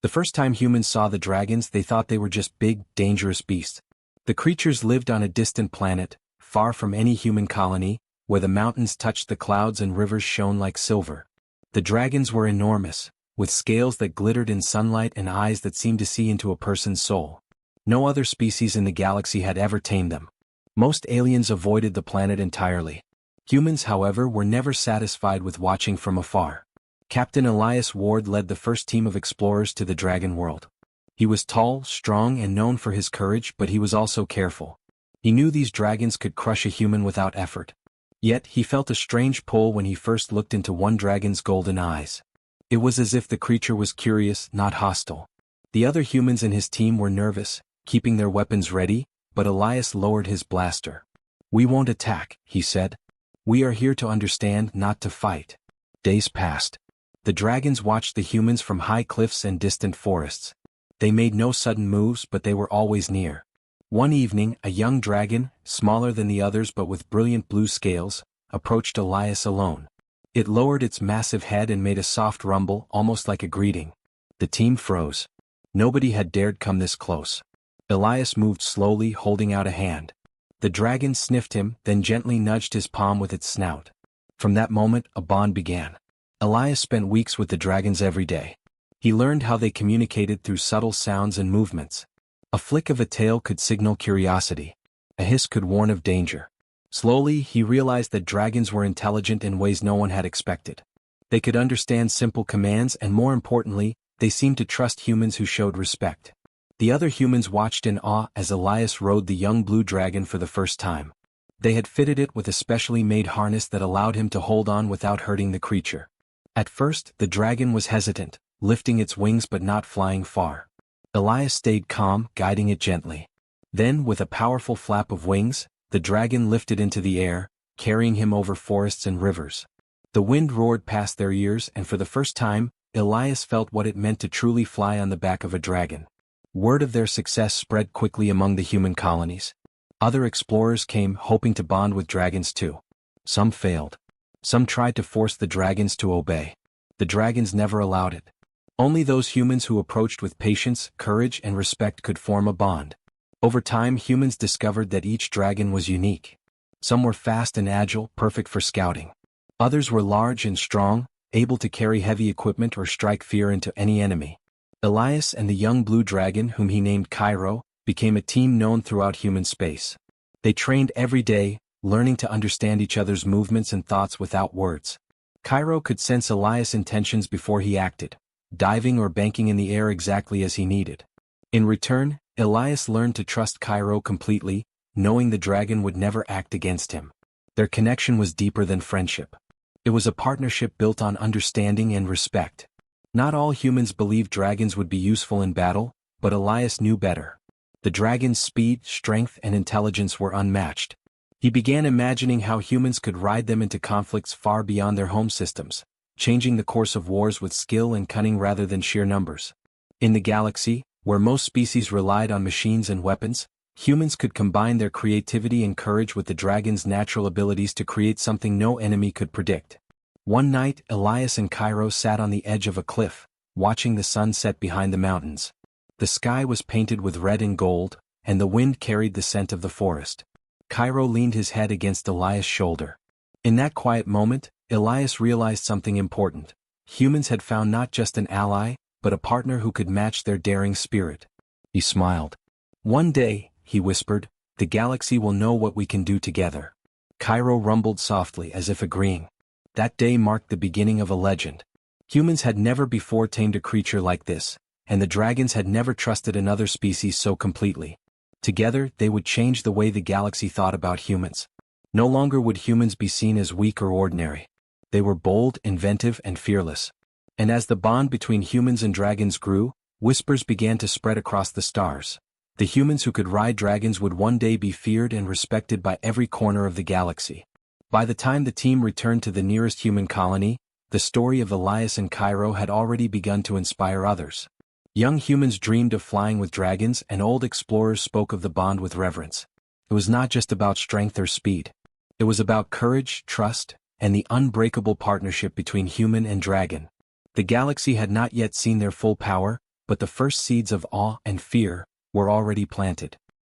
The first time humans saw the dragons, they thought they were just big, dangerous beasts. The creatures lived on a distant planet, far from any human colony, where the mountains touched the clouds and rivers shone like silver. The dragons were enormous, with scales that glittered in sunlight and eyes that seemed to see into a person's soul. No other species in the galaxy had ever tamed them. Most aliens avoided the planet entirely. Humans, however, were never satisfied with watching from afar. Captain Elias Ward led the first team of explorers to the dragon world. He was tall, strong, and known for his courage, but he was also careful. He knew these dragons could crush a human without effort. Yet he felt a strange pull when he first looked into one dragon's golden eyes. It was as if the creature was curious, not hostile. The other humans in his team were nervous, keeping their weapons ready, but Elias lowered his blaster. "We won't attack," he said. "We are here to understand, not to fight." Days passed. The dragons watched the humans from high cliffs and distant forests. They made no sudden moves, but they were always near. One evening, a young dragon, smaller than the others but with brilliant blue scales, approached Elias alone. It lowered its massive head and made a soft rumble, almost like a greeting. The team froze. Nobody had dared come this close. Elias moved slowly, holding out a hand. The dragon sniffed him, then gently nudged his palm with its snout. From that moment, a bond began. Elias spent weeks with the dragons every day. He learned how they communicated through subtle sounds and movements. A flick of a tail could signal curiosity. A hiss could warn of danger. Slowly, he realized that dragons were intelligent in ways no one had expected. They could understand simple commands, and more importantly, they seemed to trust humans who showed respect. The other humans watched in awe as Elias rode the young blue dragon for the first time. They had fitted it with a specially made harness that allowed him to hold on without hurting the creature. At first, the dragon was hesitant, lifting its wings but not flying far. Elias stayed calm, guiding it gently. Then, with a powerful flap of wings, the dragon lifted into the air, carrying him over forests and rivers. The wind roared past their ears, and for the first time, Elias felt what it meant to truly fly on the back of a dragon. Word of their success spread quickly among the human colonies. Other explorers came, hoping to bond with dragons too. Some failed. Some tried to force the dragons to obey. The dragons never allowed it. Only those humans who approached with patience, courage, and respect could form a bond. Over time, humans discovered that each dragon was unique. Some were fast and agile, perfect for scouting. Others were large and strong, able to carry heavy equipment or strike fear into any enemy. Elias and the young blue dragon, whom he named Cairo, became a team known throughout human space. They trained every day, learning to understand each other's movements and thoughts without words. Cairo could sense Elias' intentions before he acted, diving or banking in the air exactly as he needed. In return, Elias learned to trust Cairo completely, knowing the dragon would never act against him. Their connection was deeper than friendship. It was a partnership built on understanding and respect. Not all humans believed dragons would be useful in battle, but Elias knew better. The dragon's speed, strength, and intelligence were unmatched. He began imagining how humans could ride them into conflicts far beyond their home systems, changing the course of wars with skill and cunning rather than sheer numbers. In the galaxy, where most species relied on machines and weapons, humans could combine their creativity and courage with the dragon's natural abilities to create something no enemy could predict. One night, Elias and Cairo sat on the edge of a cliff, watching the sun set behind the mountains. The sky was painted with red and gold, and the wind carried the scent of the forest. Cairo leaned his head against Elias' shoulder. In that quiet moment, Elias realized something important. Humans had found not just an ally, but a partner who could match their daring spirit. He smiled. "One day," he whispered, "the galaxy will know what we can do together." Cairo rumbled softly as if agreeing. That day marked the beginning of a legend. Humans had never before tamed a creature like this, and the dragons had never trusted another species so completely. Together, they would change the way the galaxy thought about humans. No longer would humans be seen as weak or ordinary. They were bold, inventive, and fearless. And as the bond between humans and dragons grew, whispers began to spread across the stars. The humans who could ride dragons would one day be feared and respected by every corner of the galaxy. By the time the team returned to the nearest human colony, the story of Elias and Cairo had already begun to inspire others. Young humans dreamed of flying with dragons, and old explorers spoke of the bond with reverence. It was not just about strength or speed. It was about courage, trust, and the unbreakable partnership between human and dragon. The galaxy had not yet seen their full power, but the first seeds of awe and fear were already planted.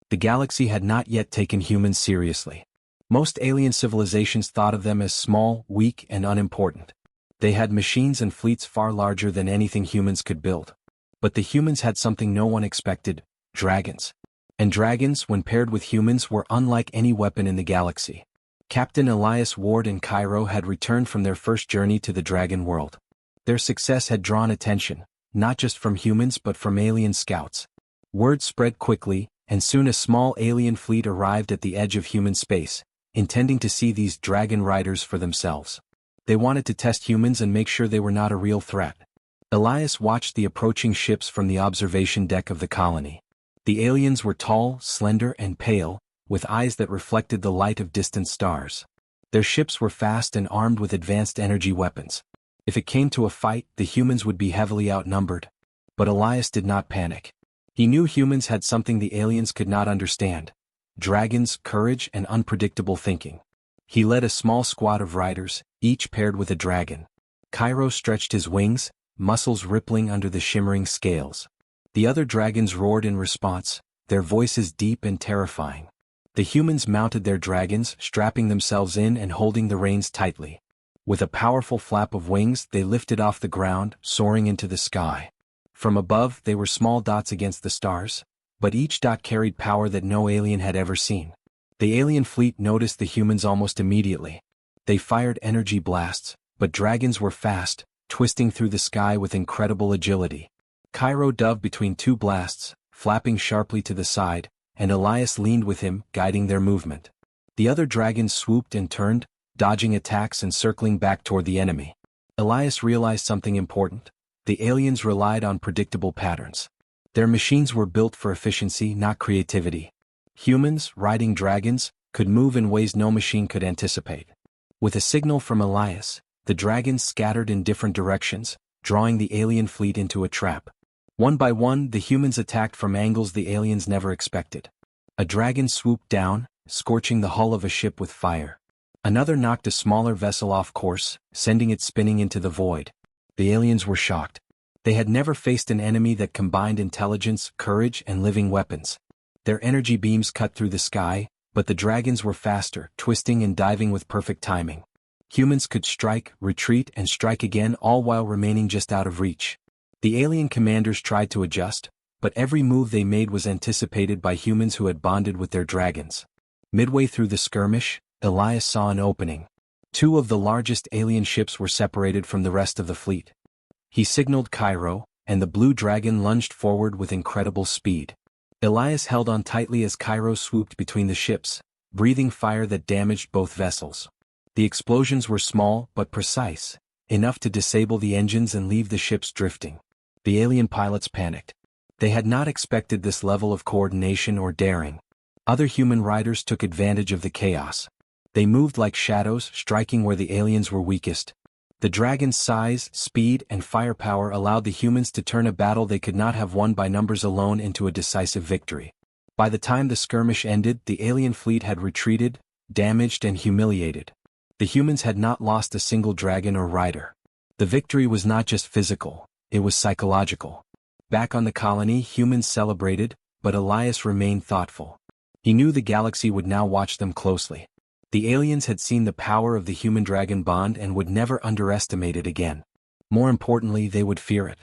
The galaxy had not yet taken humans seriously. Most alien civilizations thought of them as small, weak, and unimportant. They had machines and fleets far larger than anything humans could build. But the humans had something no one expected: dragons. And dragons, when paired with humans, were unlike any weapon in the galaxy. Captain Elias Ward and Cairo had returned from their first journey to the dragon world. Their success had drawn attention, not just from humans but from alien scouts. Word spread quickly, and soon a small alien fleet arrived at the edge of human space, intending to see these dragon riders for themselves. They wanted to test humans and make sure they were not a real threat. Elias watched the approaching ships from the observation deck of the colony. The aliens were tall, slender, and pale, with eyes that reflected the light of distant stars. Their ships were fast and armed with advanced energy weapons. If it came to a fight, the humans would be heavily outnumbered. But Elias did not panic. He knew humans had something the aliens could not understand: dragons, courage, and unpredictable thinking. He led a small squad of riders, each paired with a dragon. Cairo stretched his wings, muscles rippling under the shimmering scales. The other dragons roared in response, their voices deep and terrifying. The humans mounted their dragons, strapping themselves in and holding the reins tightly. With a powerful flap of wings, they lifted off the ground, soaring into the sky. From above, they were small dots against the stars, but each dot carried power that no alien had ever seen. The alien fleet noticed the humans almost immediately. They fired energy blasts, but dragons were fast, twisting through the sky with incredible agility. Cairo dove between two blasts, flapping sharply to the side, and Elias leaned with him, guiding their movement. The other dragons swooped and turned, dodging attacks and circling back toward the enemy. Elias realized something important: the aliens relied on predictable patterns. Their machines were built for efficiency, not creativity. Humans, riding dragons, could move in ways no machine could anticipate. With a signal from Elias, the dragons scattered in different directions, drawing the alien fleet into a trap. One by one, the humans attacked from angles the aliens never expected. A dragon swooped down, scorching the hull of a ship with fire. Another knocked a smaller vessel off course, sending it spinning into the void. The aliens were shocked. They had never faced an enemy that combined intelligence, courage, and living weapons. Their energy beams cut through the sky, but the dragons were faster, twisting and diving with perfect timing. Humans could strike, retreat, and strike again, all while remaining just out of reach. The alien commanders tried to adjust, but every move they made was anticipated by humans who had bonded with their dragons. Midway through the skirmish, Elias saw an opening. Two of the largest alien ships were separated from the rest of the fleet. He signaled Cairo, and the blue dragon lunged forward with incredible speed. Elias held on tightly as Cairo swooped between the ships, breathing fire that damaged both vessels. The explosions were small but precise, enough to disable the engines and leave the ships drifting. The alien pilots panicked. They had not expected this level of coordination or daring. Other human riders took advantage of the chaos. They moved like shadows, striking where the aliens were weakest. The dragon's size, speed, and firepower allowed the humans to turn a battle they could not have won by numbers alone into a decisive victory. By the time the skirmish ended, the alien fleet had retreated, damaged and humiliated. The humans had not lost a single dragon or rider. The victory was not just physical, it was psychological. Back on the colony, humans celebrated, but Elias remained thoughtful. He knew the galaxy would now watch them closely. The aliens had seen the power of the human-dragon bond and would never underestimate it again. More importantly, they would fear it.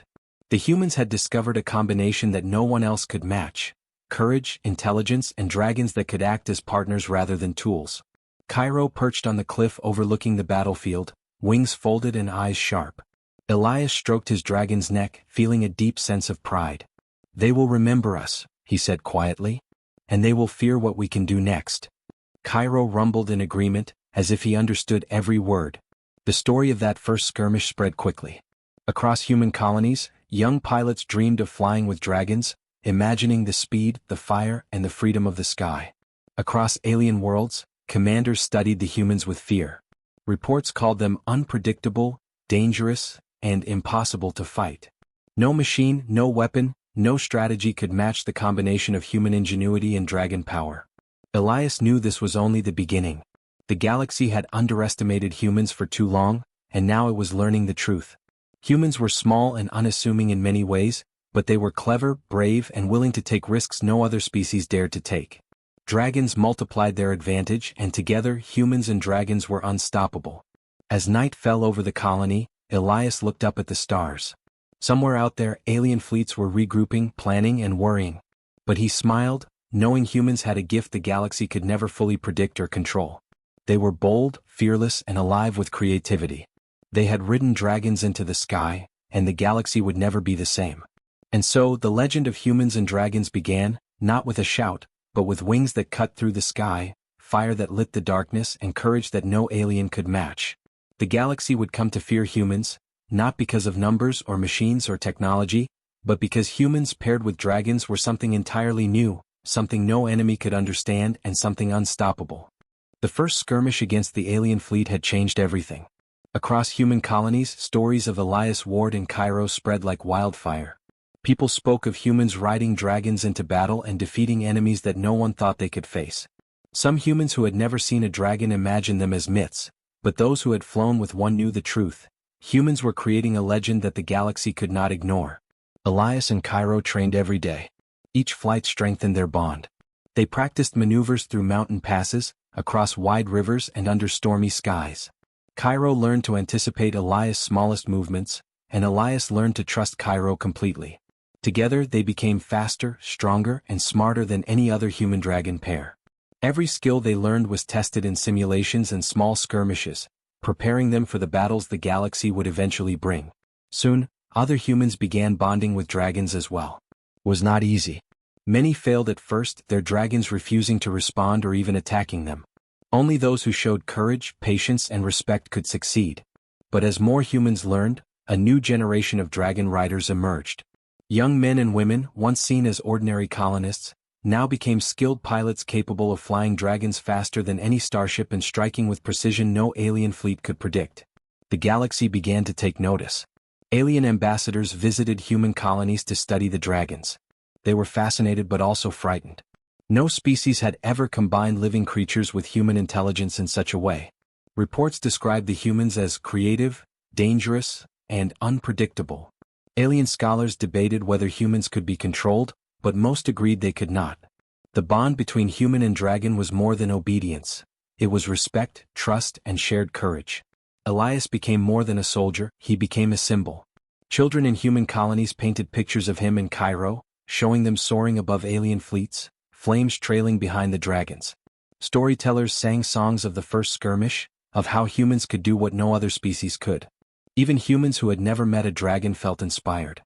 The humans had discovered a combination that no one else could match: courage, intelligence, and dragons that could act as partners rather than tools. Cairo perched on the cliff overlooking the battlefield, wings folded and eyes sharp. Elias stroked his dragon's neck, feeling a deep sense of pride. "They will remember us," he said quietly. "And they will fear what we can do next." Cairo rumbled in agreement, as if he understood every word. The story of that first skirmish spread quickly. Across human colonies, young pilots dreamed of flying with dragons, imagining the speed, the fire, and the freedom of the sky. Across alien worlds, commanders studied the humans with fear. Reports called them unpredictable, dangerous, and impossible to fight. No machine, no weapon, no strategy could match the combination of human ingenuity and dragon power. Elias knew this was only the beginning. The galaxy had underestimated humans for too long, and now it was learning the truth. Humans were small and unassuming in many ways, But they were clever, brave, and willing to take risks no other species dared to take. Dragons multiplied their advantage, and together humans and dragons were unstoppable. As night fell over the colony, Elias looked up at the stars. Somewhere out there, alien fleets were regrouping, planning, and worrying. But he smiled, knowing humans had a gift the galaxy could never fully predict or control. They were bold, fearless, and alive with creativity. They had ridden dragons into the sky, and the galaxy would never be the same. And so, the legend of humans and dragons began, not with a shout, but with wings that cut through the sky, fire that lit the darkness, and courage that no alien could match. The galaxy would come to fear humans, not because of numbers or machines or technology, but because humans paired with dragons were something entirely new, something no enemy could understand, and something unstoppable. The first skirmish against the alien fleet had changed everything. Across human colonies, stories of Elias Ward and Cairo spread like wildfire. People spoke of humans riding dragons into battle and defeating enemies that no one thought they could face. Some humans who had never seen a dragon imagined them as myths, but those who had flown with one knew the truth. Humans were creating a legend that the galaxy could not ignore. Elias and Cairo trained every day. Each flight strengthened their bond. They practiced maneuvers through mountain passes, across wide rivers, and under stormy skies. Cairo learned to anticipate Elias' smallest movements, and Elias learned to trust Cairo completely. Together they became faster, stronger, and smarter than any other human-dragon pair. Every skill they learned was tested in simulations and small skirmishes, preparing them for the battles the galaxy would eventually bring. Soon, other humans began bonding with dragons as well. It was not easy. Many failed at first, their dragons refusing to respond or even attacking them. Only those who showed courage, patience, and respect could succeed. But as more humans learned, a new generation of dragon riders emerged. Young men and women, once seen as ordinary colonists, now became skilled pilots capable of flying dragons faster than any starship and striking with precision no alien fleet could predict. The galaxy began to take notice. Alien ambassadors visited human colonies to study the dragons. They were fascinated but also frightened. No species had ever combined living creatures with human intelligence in such a way. Reports described the humans as creative, dangerous, and unpredictable. Alien scholars debated whether humans could be controlled, but most agreed they could not. The bond between human and dragon was more than obedience. It was respect, trust, and shared courage. Elias became more than a soldier, he became a symbol. Children in human colonies painted pictures of him in Cairo, showing them soaring above alien fleets, flames trailing behind the dragons. Storytellers sang songs of the first skirmish, of how humans could do what no other species could. Even humans who had never met a dragon felt inspired.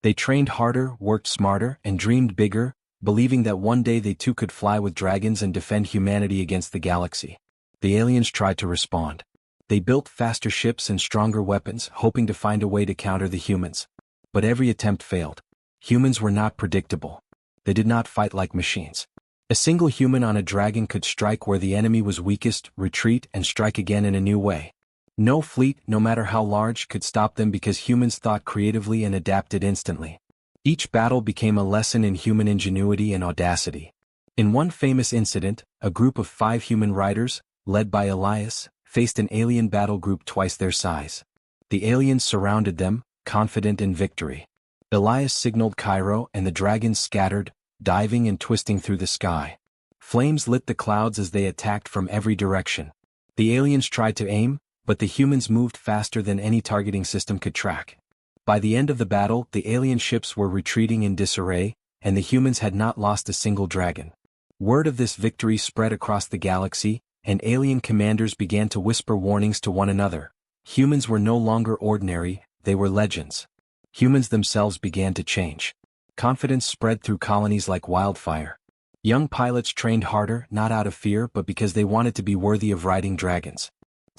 They trained harder, worked smarter, and dreamed bigger, believing that one day they too could fly with dragons and defend humanity against the galaxy. The aliens tried to respond. They built faster ships and stronger weapons, hoping to find a way to counter the humans. But every attempt failed. Humans were not predictable. They did not fight like machines. A single human on a dragon could strike where the enemy was weakest, retreat, and strike again in a new way. No fleet, no matter how large, could stop them because humans thought creatively and adapted instantly. Each battle became a lesson in human ingenuity and audacity. In one famous incident, a group of 5 human riders, led by Elias, faced an alien battle group twice their size. The aliens surrounded them, confident in victory. Elias signaled Cairo and the dragons scattered, diving and twisting through the sky. Flames lit the clouds as they attacked from every direction. The aliens tried to aim, but the humans moved faster than any targeting system could track. By the end of the battle, the alien ships were retreating in disarray, and the humans had not lost a single dragon. Word of this victory spread across the galaxy, and alien commanders began to whisper warnings to one another. Humans were no longer ordinary, they were legends. Humans themselves began to change. Confidence spread through colonies like wildfire. Young pilots trained harder, not out of fear but because they wanted to be worthy of riding dragons.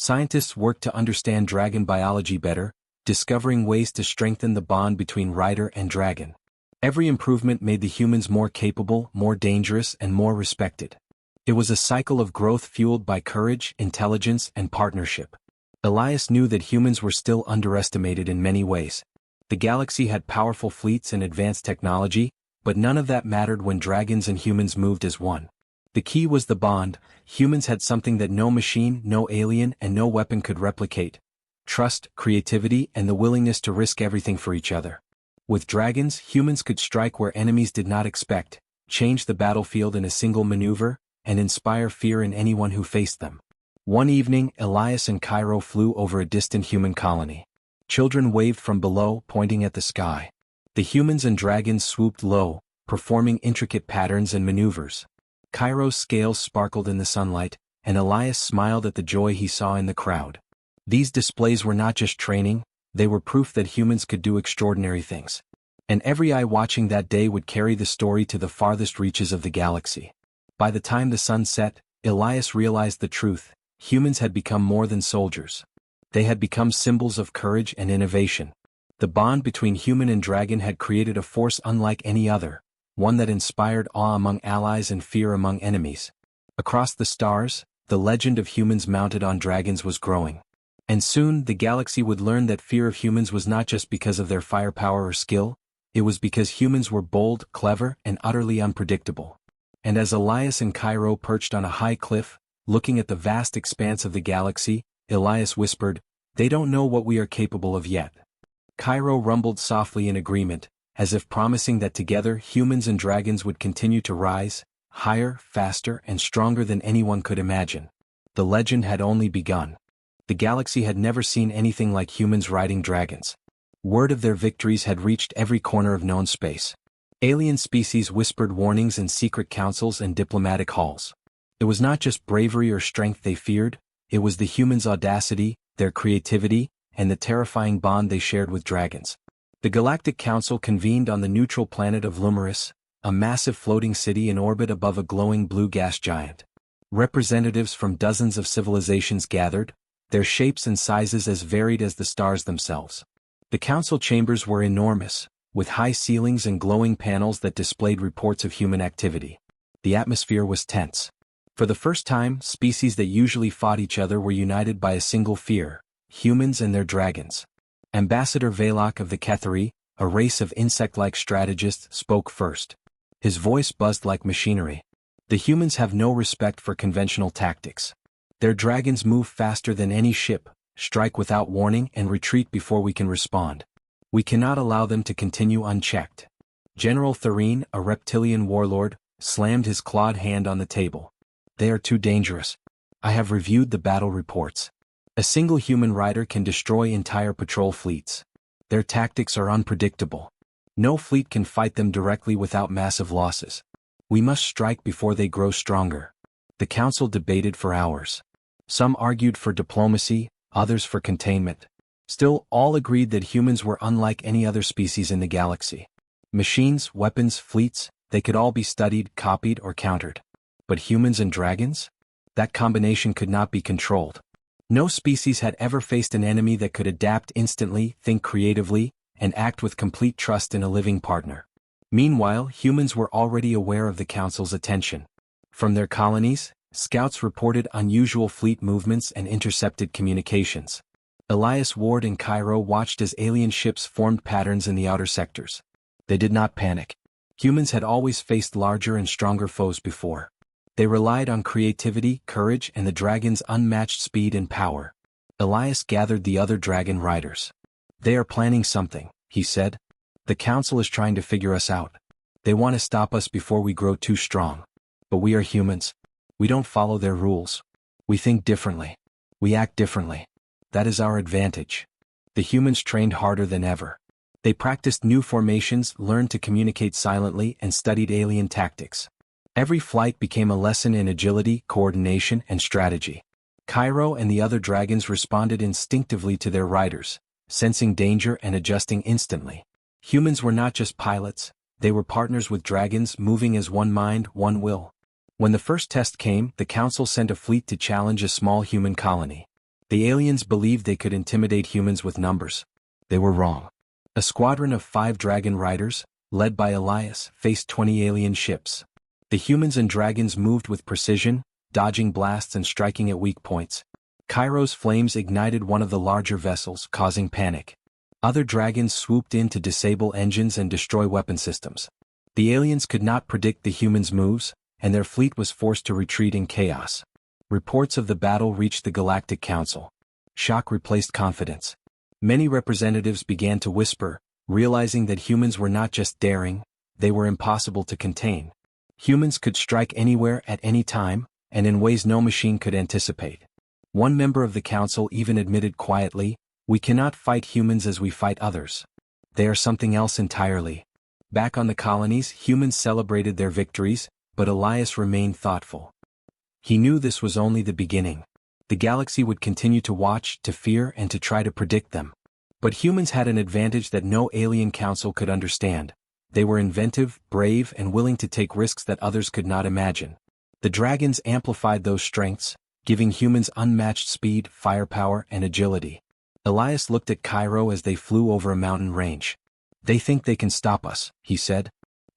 Scientists worked to understand dragon biology better, discovering ways to strengthen the bond between rider and dragon. Every improvement made the humans more capable, more dangerous, and more respected. It was a cycle of growth fueled by courage, intelligence, and partnership. Elias knew that humans were still underestimated in many ways. The galaxy had powerful fleets and advanced technology, but none of that mattered when dragons and humans moved as one. The key was the bond. Humans had something that no machine, no alien, and no weapon could replicate: trust, creativity, and the willingness to risk everything for each other. With dragons, humans could strike where enemies did not expect, change the battlefield in a single maneuver, and inspire fear in anyone who faced them. One evening, Elias and Cairo flew over a distant human colony. Children waved from below, pointing at the sky. The humans and dragons swooped low, performing intricate patterns and maneuvers. Cairo's scales sparkled in the sunlight, and Elias smiled at the joy he saw in the crowd. These displays were not just training, they were proof that humans could do extraordinary things. And every eye watching that day would carry the story to the farthest reaches of the galaxy. By the time the sun set, Elias realized the truth: humans had become more than soldiers. They had become symbols of courage and innovation. The bond between human and dragon had created a force unlike any other, one that inspired awe among allies and fear among enemies. Across the stars, the legend of humans mounted on dragons was growing. And soon the galaxy would learn that fear of humans was not just because of their firepower or skill, it was because humans were bold, clever, and utterly unpredictable. And as Elias and Cairo perched on a high cliff, looking at the vast expanse of the galaxy, Elias whispered, "They don't know what we are capable of yet." Cairo rumbled softly in agreement, as if promising that together humans and dragons would continue to rise, higher, faster, and stronger than anyone could imagine. The legend had only begun. The galaxy had never seen anything like humans riding dragons. Word of their victories had reached every corner of known space. Alien species whispered warnings in secret councils and diplomatic halls. It was not just bravery or strength they feared, it was the humans' audacity, their creativity, and the terrifying bond they shared with dragons. The Galactic Council convened on the neutral planet of Lumerus, a massive floating city in orbit above a glowing blue gas giant. Representatives from dozens of civilizations gathered, their shapes and sizes as varied as the stars themselves. The council chambers were enormous, with high ceilings and glowing panels that displayed reports of human activity. The atmosphere was tense. For the first time, species that usually fought each other were united by a single fear: humans and their dragons. Ambassador Valok of the Kethari, a race of insect-like strategists, spoke first. His voice buzzed like machinery. The humans have no respect for conventional tactics. Their dragons move faster than any ship, strike without warning, and retreat before we can respond. We cannot allow them to continue unchecked. General Tharine, a reptilian warlord, slammed his clawed hand on the table. They are too dangerous. I have reviewed the battle reports. A single human rider can destroy entire patrol fleets. Their tactics are unpredictable. No fleet can fight them directly without massive losses. We must strike before they grow stronger. The council debated for hours. Some argued for diplomacy, others for containment. Still, all agreed that humans were unlike any other species in the galaxy. Machines, weapons, fleets, they could all be studied, copied, or countered. But humans and dragons? That combination could not be controlled. No species had ever faced an enemy that could adapt instantly, think creatively, and act with complete trust in a living partner. Meanwhile, humans were already aware of the council's attention. From their colonies, scouts reported unusual fleet movements and intercepted communications. Elias Ward and Cairo watched as alien ships formed patterns in the outer sectors. They did not panic. Humans had always faced larger and stronger foes before. They relied on creativity, courage, and the dragon's unmatched speed and power. Elias gathered the other dragon riders. "They are planning something," he said. "The council is trying to figure us out. They want to stop us before we grow too strong. But we are humans. We don't follow their rules. We think differently. We act differently. That is our advantage." The humans trained harder than ever. They practiced new formations, learned to communicate silently, and studied alien tactics. Every flight became a lesson in agility, coordination, and strategy. Cairo and the other dragons responded instinctively to their riders, sensing danger and adjusting instantly. Humans were not just pilots, they were partners with dragons, moving as one mind, one will. When the first test came, the council sent a fleet to challenge a small human colony. The aliens believed they could intimidate humans with numbers. They were wrong. A squadron of 5 dragon riders, led by Elias, faced 20 alien ships. The humans and dragons moved with precision, dodging blasts and striking at weak points. Cairo's flames ignited one of the larger vessels, causing panic. Other dragons swooped in to disable engines and destroy weapon systems. The aliens could not predict the humans' moves, and their fleet was forced to retreat in chaos. Reports of the battle reached the Galactic Council. Shock replaced confidence. Many representatives began to whisper, realizing that humans were not just daring, they were impossible to contain. Humans could strike anywhere at any time, and in ways no machine could anticipate. One member of the council even admitted quietly, "We cannot fight humans as we fight others. They are something else entirely." Back on the colonies, humans celebrated their victories, but Elias remained thoughtful. He knew this was only the beginning. The galaxy would continue to watch, to fear, and to try to predict them. But humans had an advantage that no alien council could understand. They were inventive, brave, and willing to take risks that others could not imagine. The dragons amplified those strengths, giving humans unmatched speed, firepower, and agility. Elias looked at Cairo as they flew over a mountain range. "They think they can stop us," he said.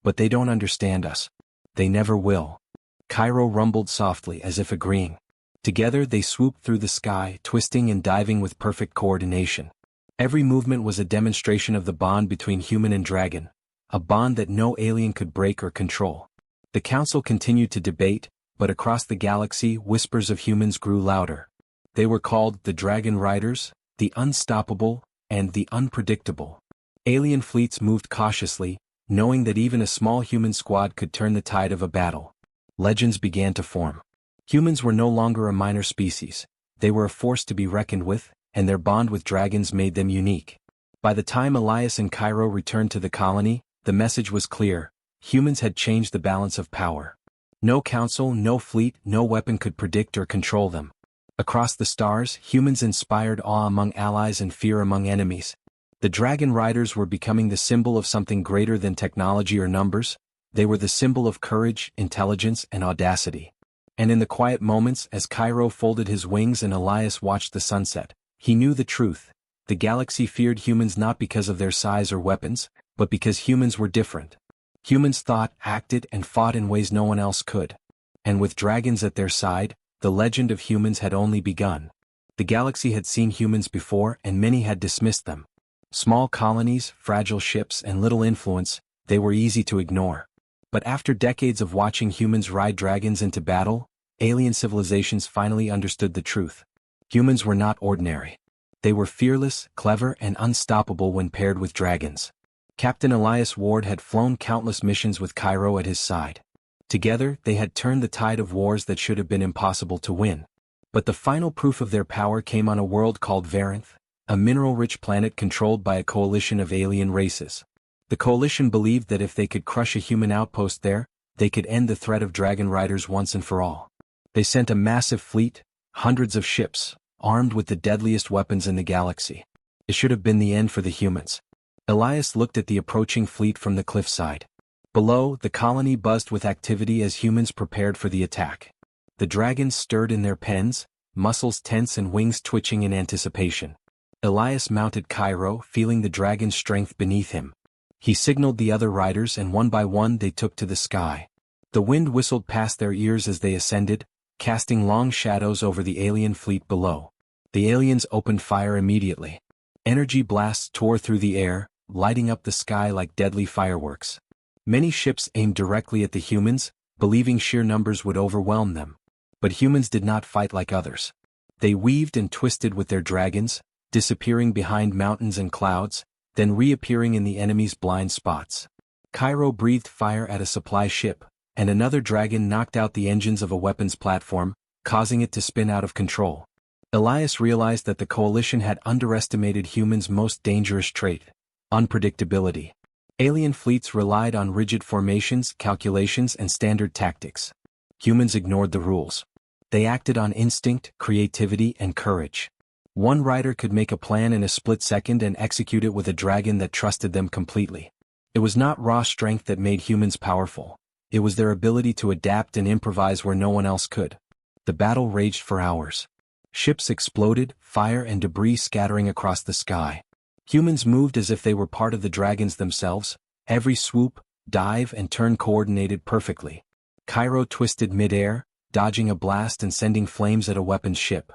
"But they don't understand us. They never will." Cairo rumbled softly as if agreeing. Together they swooped through the sky, twisting and diving with perfect coordination. Every movement was a demonstration of the bond between human and dragon, a bond that no alien could break or control. The council continued to debate, but across the galaxy whispers of humans grew louder. They were called the Dragon Riders, the Unstoppable, and the Unpredictable. Alien fleets moved cautiously, knowing that even a small human squad could turn the tide of a battle. Legends began to form. Humans were no longer a minor species, they were a force to be reckoned with, and their bond with dragons made them unique. By the time Elias and Cairo returned to the colony, the message was clear: humans had changed the balance of power. No council, no fleet, no weapon could predict or control them. Across the stars, humans inspired awe among allies and fear among enemies. The Dragon Riders were becoming the symbol of something greater than technology or numbers. They were the symbol of courage, intelligence, and audacity. And in the quiet moments, as Cairo folded his wings and Elias watched the sunset, he knew the truth. The galaxy feared humans not because of their size or weapons, but because humans were different. Humans thought, acted, and fought in ways no one else could. And with dragons at their side, the legend of humans had only begun. The galaxy had seen humans before, and many had dismissed them. Small colonies, fragile ships, and little influence, they were easy to ignore. But after decades of watching humans ride dragons into battle, alien civilizations finally understood the truth. Humans were not ordinary. They were fearless, clever, and unstoppable when paired with dragons. Captain Elias Ward had flown countless missions with Cairo at his side. Together, they had turned the tide of wars that should have been impossible to win. But the final proof of their power came on a world called Varanth, a mineral-rich planet controlled by a coalition of alien races. The coalition believed that if they could crush a human outpost there, they could end the threat of dragon riders once and for all. They sent a massive fleet, hundreds of ships, armed with the deadliest weapons in the galaxy. It should have been the end for the humans. Elias looked at the approaching fleet from the cliffside. Below, the colony buzzed with activity as humans prepared for the attack. The dragons stirred in their pens, muscles tense and wings twitching in anticipation. Elias mounted Cairo, feeling the dragon's strength beneath him. He signaled the other riders, and one by one they took to the sky. The wind whistled past their ears as they ascended, casting long shadows over the alien fleet below. The aliens opened fire immediately. Energy blasts tore through the air, lighting up the sky like deadly fireworks. Many ships aimed directly at the humans, believing sheer numbers would overwhelm them. But humans did not fight like others. They weaved and twisted with their dragons, disappearing behind mountains and clouds, then reappearing in the enemy's blind spots. Cairo breathed fire at a supply ship, and another dragon knocked out the engines of a weapons platform, causing it to spin out of control. Elias realized that the coalition had underestimated humans' most dangerous trait: unpredictability. Alien fleets relied on rigid formations, calculations, and standard tactics. Humans ignored the rules. They acted on instinct, creativity, and courage. One rider could make a plan in a split second and execute it with a dragon that trusted them completely. It was not raw strength that made humans powerful. It was their ability to adapt and improvise where no one else could. The battle raged for hours. Ships exploded, fire and debris scattering across the sky. Humans moved as if they were part of the dragons themselves, every swoop, dive, and turn coordinated perfectly. Cairo twisted mid-air, dodging a blast and sending flames at a weapons ship.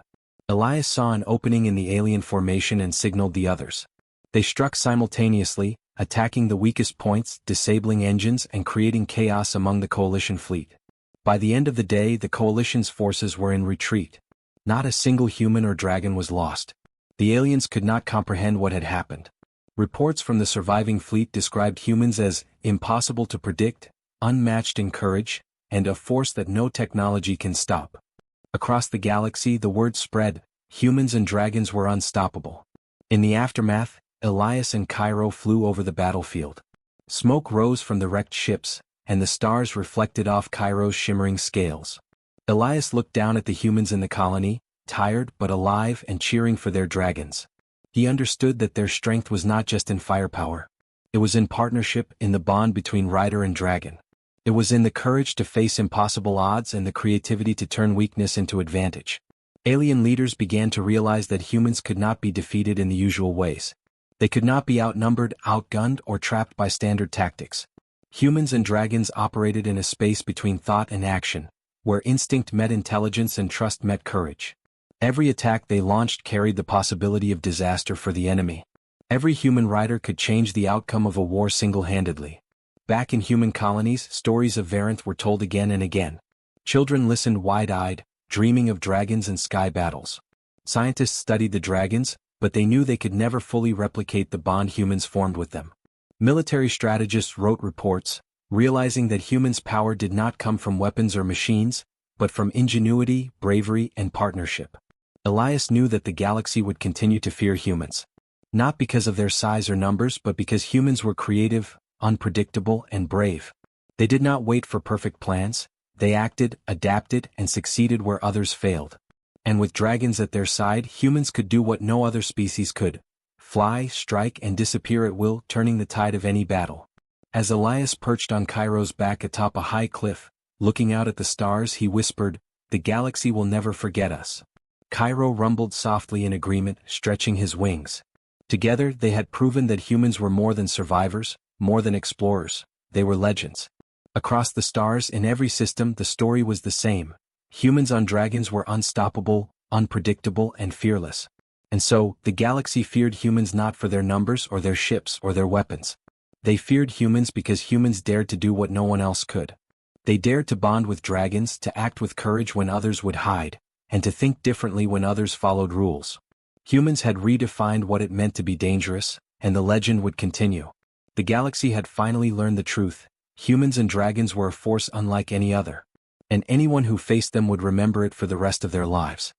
Elias saw an opening in the alien formation and signaled the others. They struck simultaneously, attacking the weakest points, disabling engines, and creating chaos among the coalition fleet. By the end of the day, the coalition's forces were in retreat. Not a single human or dragon was lost. The aliens could not comprehend what had happened. Reports from the surviving fleet described humans as impossible to predict, unmatched in courage, and a force that no technology can stop. Across the galaxy the word spread, humans and dragons were unstoppable. In the aftermath, Elias and Cairo flew over the battlefield. Smoke rose from the wrecked ships, and the stars reflected off Cairo's shimmering scales. Elias looked down at the humans in the colony, tired but alive and cheering for their dragons. He understood that their strength was not just in firepower. It was in partnership, in the bond between rider and dragon. It was in the courage to face impossible odds and the creativity to turn weakness into advantage. Alien leaders began to realize that humans could not be defeated in the usual ways. They could not be outnumbered, outgunned, or trapped by standard tactics. Humans and dragons operated in a space between thought and action, where instinct met intelligence and trust met courage. Every attack they launched carried the possibility of disaster for the enemy. Every human rider could change the outcome of a war single-handedly. Back in human colonies, stories of Varanth were told again and again. Children listened wide-eyed, dreaming of dragons and sky battles. Scientists studied the dragons, but they knew they could never fully replicate the bond humans formed with them. Military strategists wrote reports, realizing that humans' power did not come from weapons or machines, but from ingenuity, bravery, and partnership. Elias knew that the galaxy would continue to fear humans. Not because of their size or numbers, but because humans were creative, unpredictable, and brave. They did not wait for perfect plans, they acted, adapted, and succeeded where others failed. And with dragons at their side, humans could do what no other species could: fly, strike, and disappear at will, turning the tide of any battle. As Elias perched on Cairo's back atop a high cliff, looking out at the stars, he whispered, "The galaxy will never forget us." Cairo rumbled softly in agreement, stretching his wings. Together they had proven that humans were more than survivors, more than explorers, they were legends. Across the stars, in every system, the story was the same. Humans on dragons were unstoppable, unpredictable, and fearless. And so, the galaxy feared humans not for their numbers or their ships or their weapons. They feared humans because humans dared to do what no one else could. They dared to bond with dragons, to act with courage when others would hide, and to think differently when others followed rules. Humans had redefined what it meant to be dangerous, and the legend would continue. The galaxy had finally learned the truth: humans and dragons were a force unlike any other. And anyone who faced them would remember it for the rest of their lives.